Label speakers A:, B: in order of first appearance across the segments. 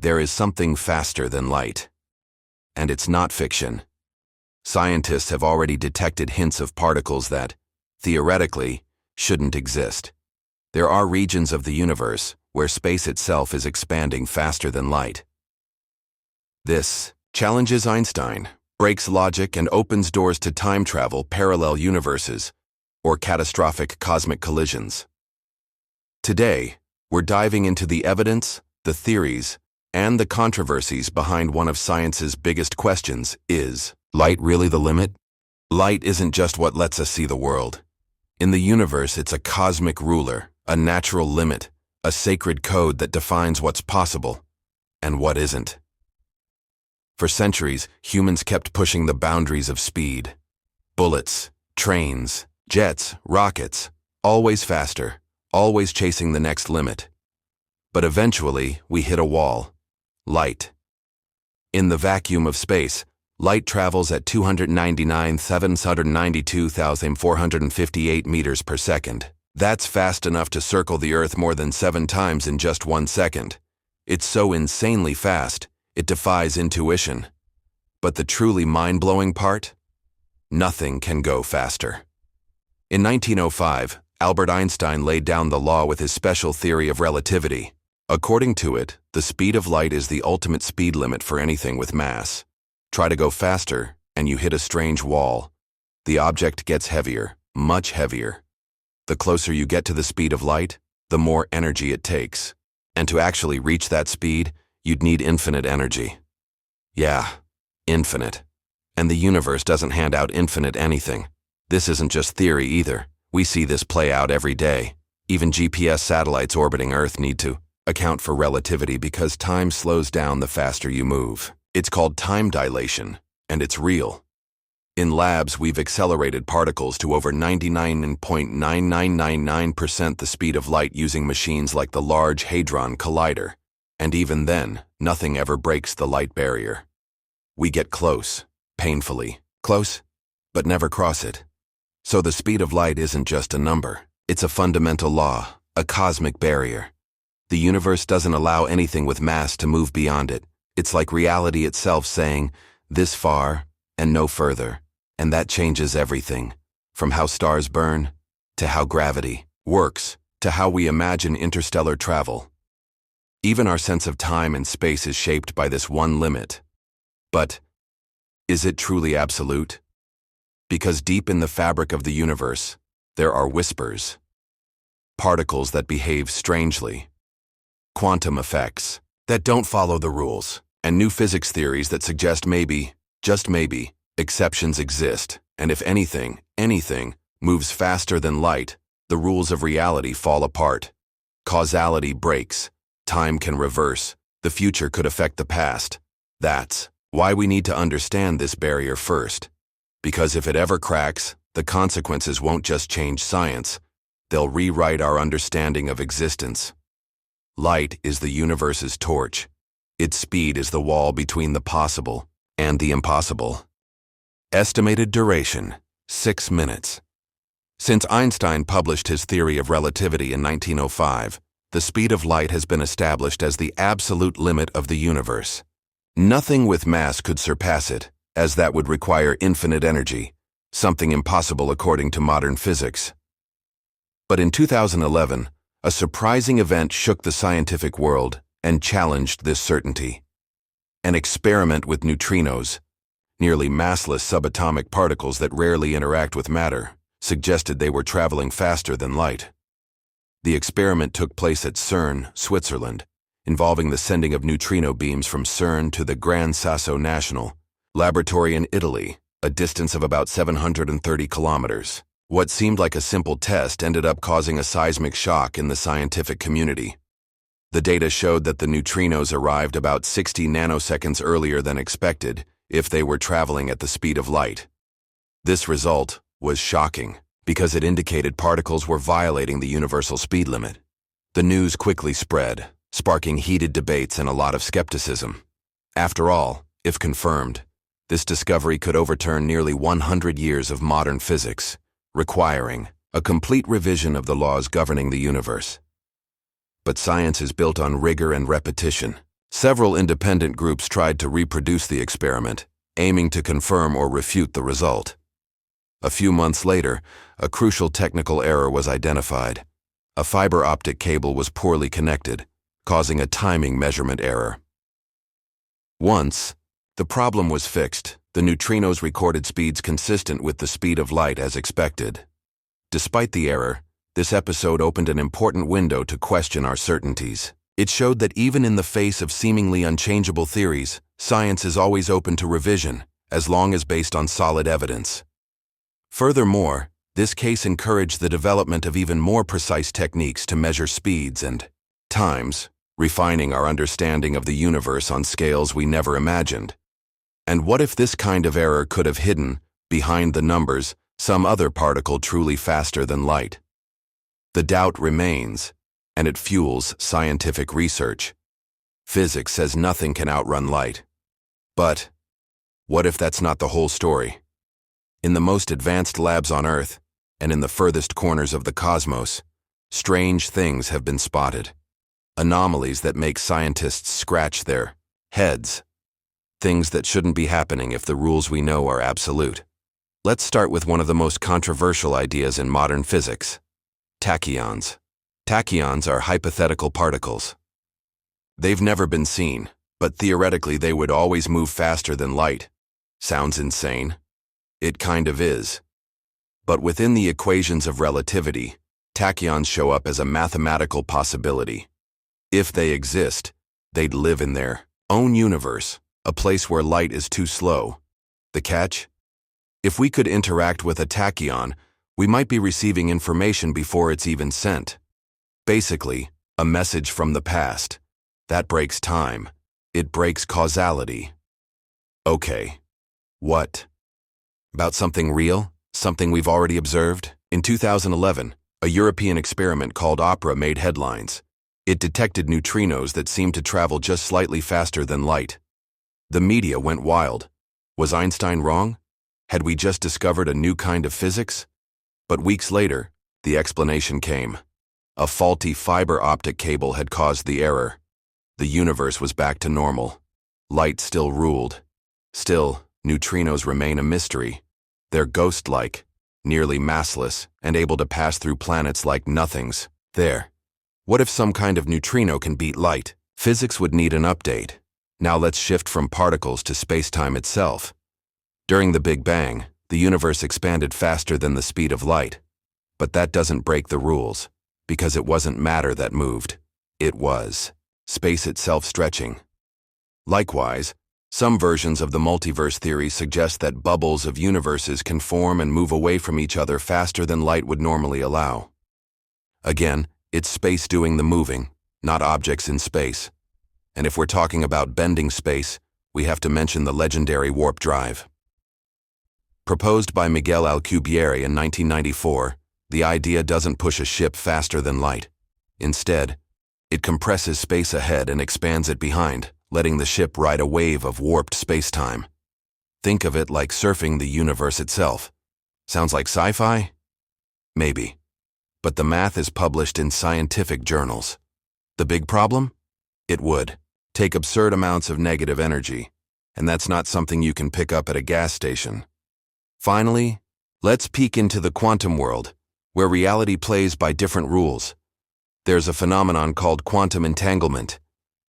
A: There is something faster than light. And it's not fiction. Scientists have already detected hints of particles that, theoretically, shouldn't exist. There are regions of the universe where space itself is expanding faster than light. This challenges Einstein, breaks logic, and opens doors to time travel, parallel universes, or catastrophic cosmic collisions. Today, we're diving into the evidence, the theories, and the controversies behind one of science's biggest questions: is light really the limit? Light isn't just what lets us see the world. In the universe, it's a cosmic ruler, a natural limit, a sacred code that defines what's possible and what isn't. For centuries, humans kept pushing the boundaries of speed. Bullets, trains, jets, rockets, always faster, always chasing the next limit. But eventually, we hit a wall. Light. In the vacuum of space, light travels at 299,792,458 meters per second. That's fast enough to circle the Earth more than 7 times in just 1 second. It's so insanely fast, it defies intuition. But the truly mind-blowing part? Nothing can go faster. In 1905, Albert Einstein laid down the law with his special theory of relativity. According to it, the speed of light is the ultimate speed limit for anything with mass. Try to go faster, and you hit a strange wall. The object gets heavier, much heavier. The closer you get to the speed of light, the more energy it takes. And to actually reach that speed, you'd need infinite energy. Yeah, infinite. And the universe doesn't hand out infinite anything. This isn't just theory either. We see this play out every day. Even GPS satellites orbiting Earth need to account for relativity because time slows down the faster you move. It's called time dilation, and it's real. In labs, we've accelerated particles to over 99.9999% the speed of light using machines like the Large Hadron Collider. And even then, nothing ever breaks the light barrier. We get close, painfully close, but never cross it. So the speed of light isn't just a number. It's a fundamental law, a cosmic barrier. The universe doesn't allow anything with mass to move beyond it. It's like reality itself saying, this far and no further. And that changes everything, from how stars burn, to how gravity works, to how we imagine interstellar travel. Even our sense of time and space is shaped by this one limit. But is it truly absolute? Because deep in the fabric of the universe, there are whispers. Particles that behave strangely. Quantum effects that don't follow the rules. And new physics theories that suggest maybe, just maybe, exceptions exist. And if anything moves faster than light, the rules of reality fall apart. Causality breaks. Time can reverse. The future could affect the past. That's why we need to understand this barrier first. Because if it ever cracks, the consequences won't just change science. They'll rewrite our understanding of existence. Light is the universe's torch. Its speed is the wall between the possible and the impossible. Estimated duration, 6 minutes. Since Einstein published his theory of relativity in 1905, the speed of light has been established as the absolute limit of the universe. Nothing with mass could surpass it, as that would require infinite energy, something impossible according to modern physics. But in 2011, a surprising event shook the scientific world and challenged this certainty. An experiment with neutrinos, nearly massless subatomic particles that rarely interact with matter, suggested they were traveling faster than light. The experiment took place at CERN, Switzerland, involving the sending of neutrino beams from CERN to the Gran Sasso National Laboratory in Italy, a distance of about 730 kilometers. What seemed like a simple test ended up causing a seismic shock in the scientific community. The data showed that the neutrinos arrived about 60 nanoseconds earlier than expected if they were traveling at the speed of light. This result was shocking because it indicated particles were violating the universal speed limit. The news quickly spread, sparking heated debates and a lot of skepticism. After all, if confirmed, this discovery could overturn nearly 100 years of modern physics, requiring a complete revision of the laws governing the universe. But science is built on rigor and repetition. Several independent groups tried to reproduce the experiment, aiming to confirm or refute the result. A few months later, a crucial technical error was identified. A fiber optic cable was poorly connected, causing a timing measurement error. Once the problem was fixed, the neutrinos recorded speeds consistent with the speed of light as expected. Despite the error, this episode opened an important window to question our certainties. It showed that even in the face of seemingly unchangeable theories, science is always open to revision, as long as based on solid evidence. Furthermore, this case encouraged the development of even more precise techniques to measure speeds and times, refining our understanding of the universe on scales we never imagined. And what if this kind of error could have hidden, behind the numbers, some other particle truly faster than light? The doubt remains, and it fuels scientific research. Physics says nothing can outrun light. But what if that's not the whole story? In the most advanced labs on Earth, and in the furthest corners of the cosmos, strange things have been spotted. Anomalies that make scientists scratch their heads. Things that shouldn't be happening if the rules we know are absolute. Let's start with one of the most controversial ideas in modern physics: tachyons. Tachyons are hypothetical particles. They've never been seen, but theoretically they would always move faster than light. Sounds insane? It kind of is. But within the equations of relativity, tachyons show up as a mathematical possibility. If they exist, they'd live in their own universe, a place where light is too slow. The catch? If we could interact with a tachyon, we might be receiving information before it's even sent. Basically, a message from the past. That breaks time. It breaks causality. Okay. What? About something real? Something we've already observed? In 2011, a European experiment called OPERA made headlines. It detected neutrinos that seemed to travel just slightly faster than light. The media went wild. Was Einstein wrong? Had we just discovered a new kind of physics? But weeks later, the explanation came. A faulty fiber optic cable had caused the error. The universe was back to normal. Light still ruled. Still, neutrinos remain a mystery. They're ghost-like, nearly massless, and able to pass through planets like nothings. There. What if some kind of neutrino can beat light? Physics would need an update. Now let's shift from particles to space-time itself. During the Big Bang, the universe expanded faster than the speed of light. But that doesn't break the rules, because it wasn't matter that moved. It was space itself stretching. Likewise, some versions of the multiverse theory suggest that bubbles of universes can form and move away from each other faster than light would normally allow. Again, it's space doing the moving, not objects in space. And if we're talking about bending space, we have to mention the legendary warp drive. Proposed by Miguel Alcubierre in 1994, the idea doesn't push a ship faster than light. Instead, it compresses space ahead and expands it behind, letting the ship ride a wave of warped space-time. Think of it like surfing the universe itself. Sounds like sci-fi? Maybe. But the math is published in scientific journals. The big problem? It would take absurd amounts of negative energy, and that's not something you can pick up at a gas station. Finally, let's peek into the quantum world, where reality plays by different rules. There's a phenomenon called quantum entanglement.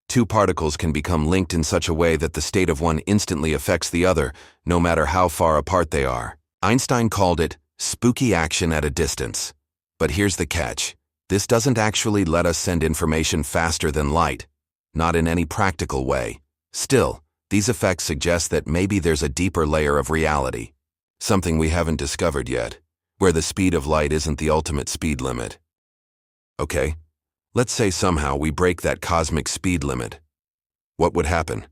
A: Two particles can become linked in such a way that the state of one instantly affects the other, no matter how far apart they are. Einstein called it spooky action at a distance. But here's the catch. This doesn't actually let us send information faster than light. Not in any practical way. Still, these effects suggest that maybe there's a deeper layer of reality. Something we haven't discovered yet, where the speed of light isn't the ultimate speed limit. Okay, let's say somehow we break that cosmic speed limit. What would happen?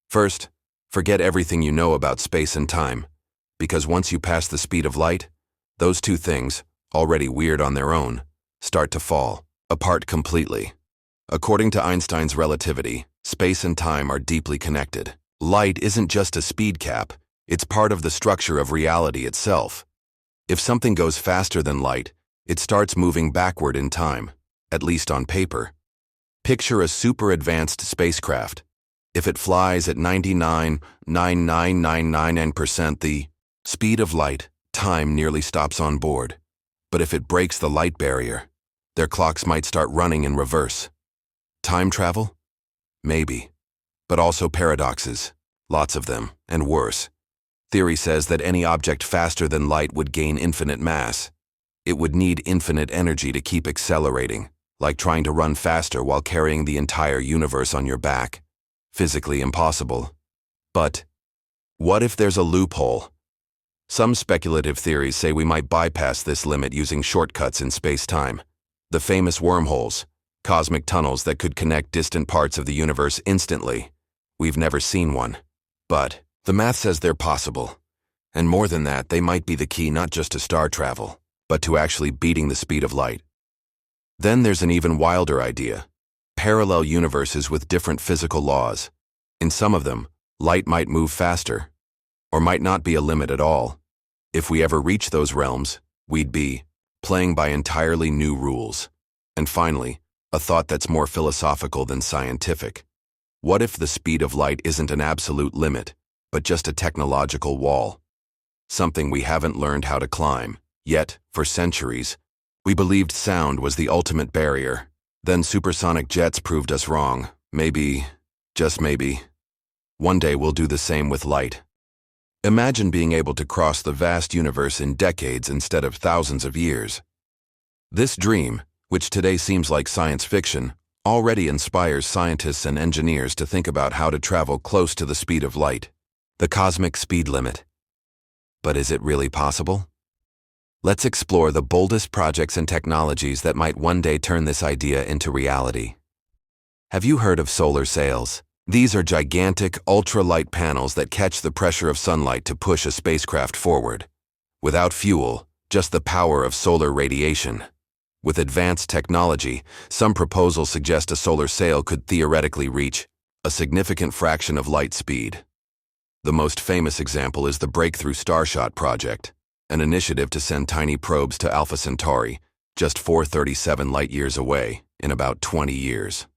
A: First, forget everything you know about space and time, because once you pass the speed of light, those two things, already weird on their own, start to fall apart completely. According to Einstein's relativity, space and time are deeply connected. Light isn't just a speed cap, it's part of the structure of reality itself. If something goes faster than light, it starts moving backward in time, at least on paper. Picture a super advanced spacecraft. If it flies at 99.99999% the speed of light, time nearly stops on board. But if it breaks the light barrier, their clocks might start running in reverse. Time travel? Maybe. But also paradoxes. Lots of them, and worse. Theory says that any object faster than light would gain infinite mass. It would need infinite energy to keep accelerating, like trying to run faster while carrying the entire universe on your back. Physically impossible. But what if there's a loophole? Some speculative theories say we might bypass this limit using shortcuts in space-time. The famous wormholes, cosmic tunnels that could connect distant parts of the universe instantly. We've never seen one. But the math says they're possible. And more than that, they might be the key not just to star travel, but to actually beating the speed of light. Then there's an even wilder idea. Parallel universes with different physical laws. In some of them, light might move faster, or might not be a limit at all. If we ever reach those realms, we'd be playing by entirely new rules. And finally, a thought that's more philosophical than scientific. What if the speed of light isn't an absolute limit, but just a technological wall? Something we haven't learned how to climb. Yet, for centuries, we believed sound was the ultimate barrier. Then supersonic jets proved us wrong. Maybe, just maybe, one day we'll do the same with light. Imagine being able to cross the vast universe in decades instead of thousands of years. This dream, which today seems like science fiction, already inspires scientists and engineers to think about how to travel close to the speed of light, the cosmic speed limit. But is it really possible? Let's explore the boldest projects and technologies that might one day turn this idea into reality. Have you heard of solar sails? These are gigantic, ultra-light panels that catch the pressure of sunlight to push a spacecraft forward. Without fuel, just the power of solar radiation. With advanced technology, some proposals suggest a solar sail could theoretically reach a significant fraction of light speed. The most famous example is the Breakthrough Starshot project, an initiative to send tiny probes to Alpha Centauri, just 437 light-years away, in about 20 years.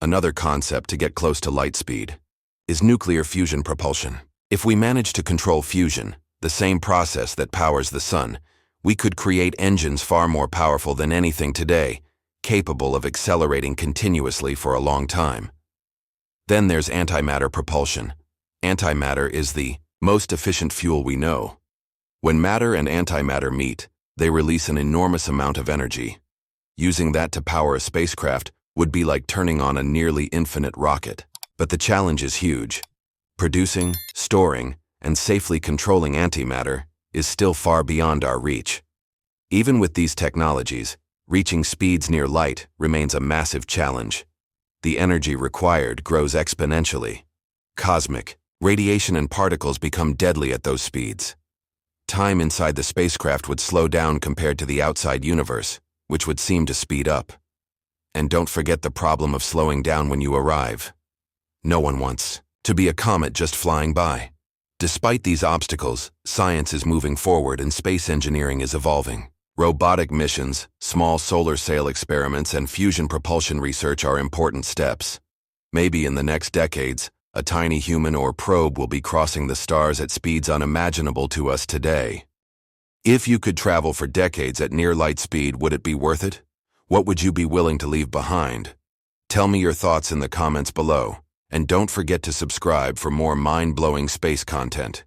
A: Another concept to get close to light speed is nuclear fusion propulsion. If we manage to control fusion, the same process that powers the sun, we could create engines far more powerful than anything today, capable of accelerating continuously for a long time. Then there's antimatter propulsion. Antimatter is the most efficient fuel we know. When matter and antimatter meet, they release an enormous amount of energy. Using that to power a spacecraft would be like turning on a nearly infinite rocket. But the challenge is huge. Producing, storing, and safely controlling antimatter is still far beyond our reach. Even with these technologies, reaching speeds near light remains a massive challenge. The energy required grows exponentially. Cosmic, radiation and particles become deadly at those speeds. Time inside the spacecraft would slow down compared to the outside universe, which would seem to speed up. And don't forget the problem of slowing down when you arrive. No one wants to be a comet just flying by. Despite these obstacles, science is moving forward and space engineering is evolving. Robotic missions, small solar sail experiments, and fusion propulsion research are important steps. Maybe in the next decades, a tiny human or probe will be crossing the stars at speeds unimaginable to us today. If you could travel for decades at near light speed, would it be worth it? What would you be willing to leave behind? Tell me your thoughts in the comments below, and don't forget to subscribe for more mind-blowing space content.